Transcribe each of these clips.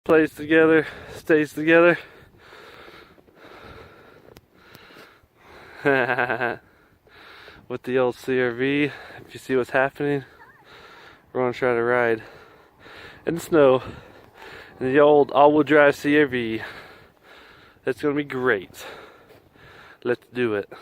plays together, stays together. With the old CRV, if you see what's happening, we're gonna try to ride in the snow in the old all-wheel drive CRV. That's gonna be great. Let's do it.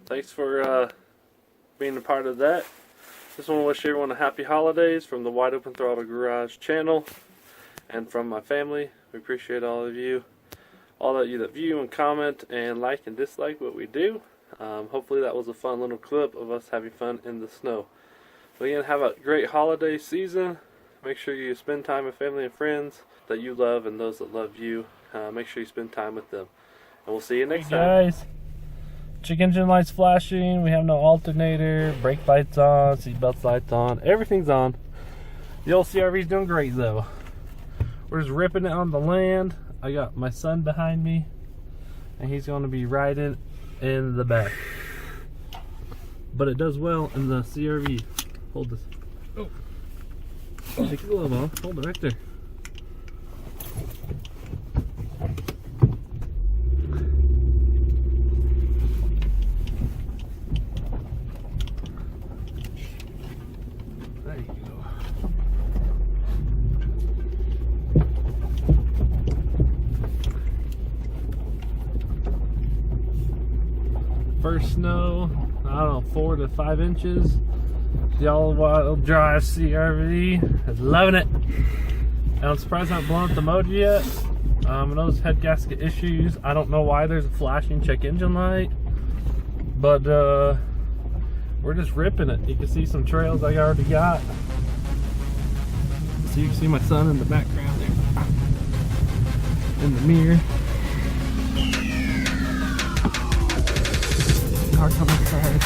Thanks for being a part of that. Just want to wish everyone a happy holidays from the Wide Open Throttle Garage channel and from my family. We appreciate all of you, all of you that view and comment and like and dislike what we do. Hopefully that was a fun little clip of us having fun in the snow. But again, have a great holiday season. Make sure you spend time with family and friends that you love and those that love you. Make sure you spend time with them. And we'll see you next time. Guys, check engine lights flashing. We have no alternator. Brake lights on. Seatbelt lights on. Everything's on. The old CRV's doing great though. We're just ripping it on the land. I got my son behind me, and he's going to be riding in the back. But it does well in the CRV. Hold this. Oh. Take the glove off. Hold it right there. There you go. First snow, I don't know, 4 to 5 inches. The all-wheel drive CRV is loving it. And I'm surprised I haven't blown up the motor yet. Those head gasket issues, I don't know why there's a flashing check engine light, but we're just ripping it. You can see some trails I already got. So you can see my son in the background there, in the mirror. Car coming inside.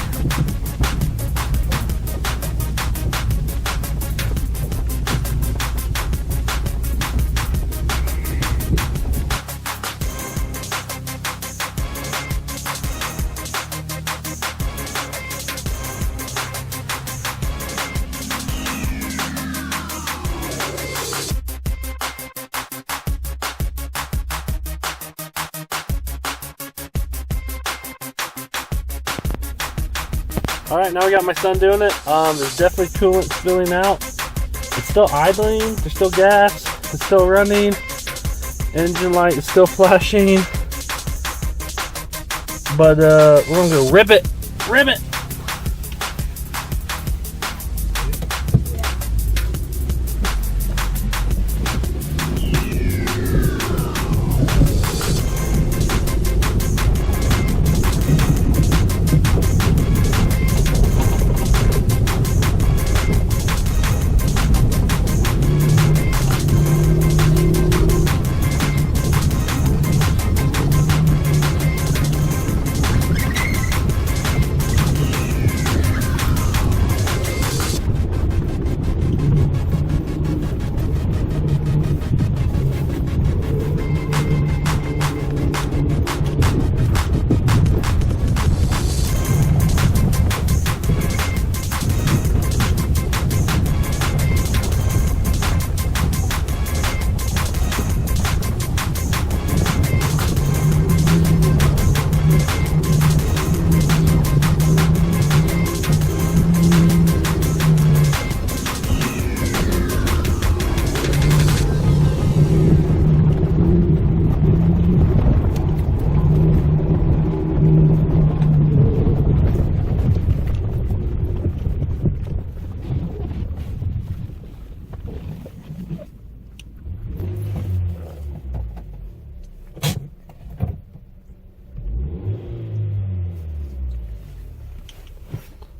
Alright, now we got my son doing it. There's definitely coolant spilling out. It's still idling, there's still gas, it's still running. Engine light is still flashing. But we're gonna go rip it! Rip it!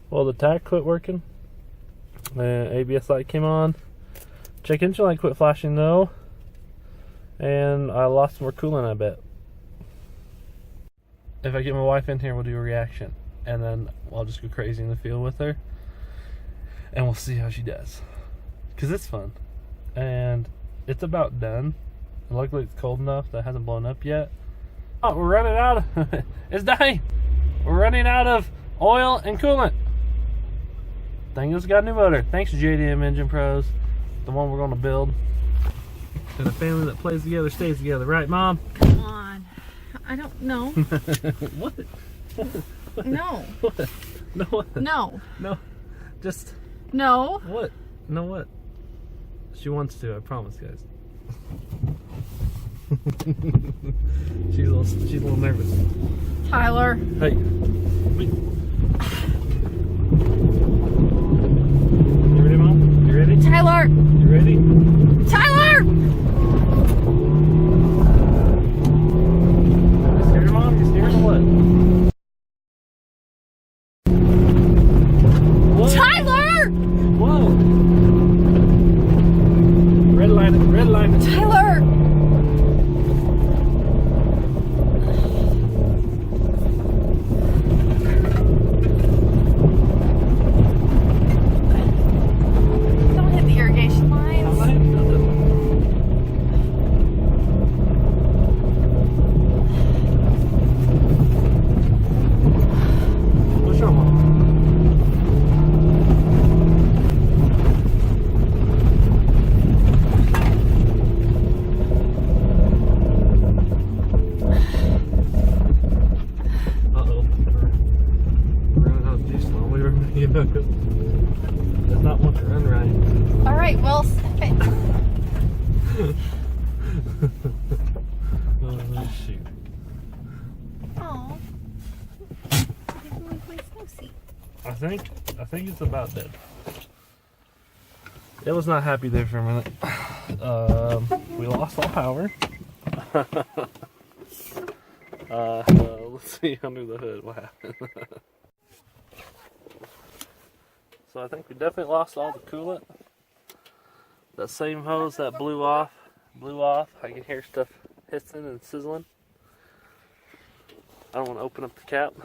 Well, the tach quit working, and ABS light came on. Check engine light quit flashing though, and I lost more coolant, I bet. If I get my wife in here, we'll do a reaction, and then I'll just go crazy in the field with her, and we'll see how she does. Because it's fun, and it's about done. And luckily it's cold enough that it hasn't blown up yet. Oh, we're running out of it's dying. We're running out of oil and coolant. Thing has got a new motor. Thanks to JDM Engine Pros, the one we're gonna build. And a family that plays together stays together, right, Mom? Come on. I don't know. What? No. What? No. What? No. No. Just. No. What? No. What? She wants to. I promise, guys. She's a little nervous. Tyler. Hey. Wait. You ready, Mom? You ready? Tyler. You ready? Tyler. You scared, Mom? You scared or what? What? Tyler. Whoa. Red line it. Red line it. Tyler. Don't hit the irrigation lines. I'm not even doing this. What's wrong, Mom? Uh-oh. We're running out of juice now. We were, does not want to run right. All right. Well. Oh, shoot. Oh. I didn't like my snow seat. I think it's about dead. It was not happy there for a minute. We lost all power. Let's see under the hood what happened. So I think we definitely lost all the coolant. That same hose that blew off. I can hear stuff hissing and sizzling. I don't want to open up the cap.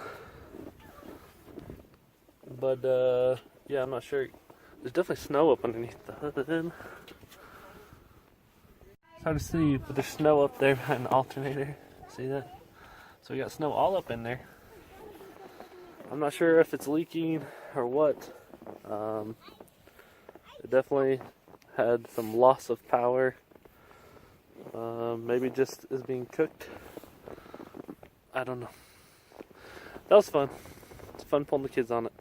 But yeah, I'm not sure. There's definitely snow up underneath the hood. It's hard to see, but there's snow up there behind the alternator. See that? So we got snow all up in there. I'm not sure if it's leaking or what. It definitely had some loss of power. Maybe just is being cooked. I don't know. That was fun. It's fun pulling the kids on it.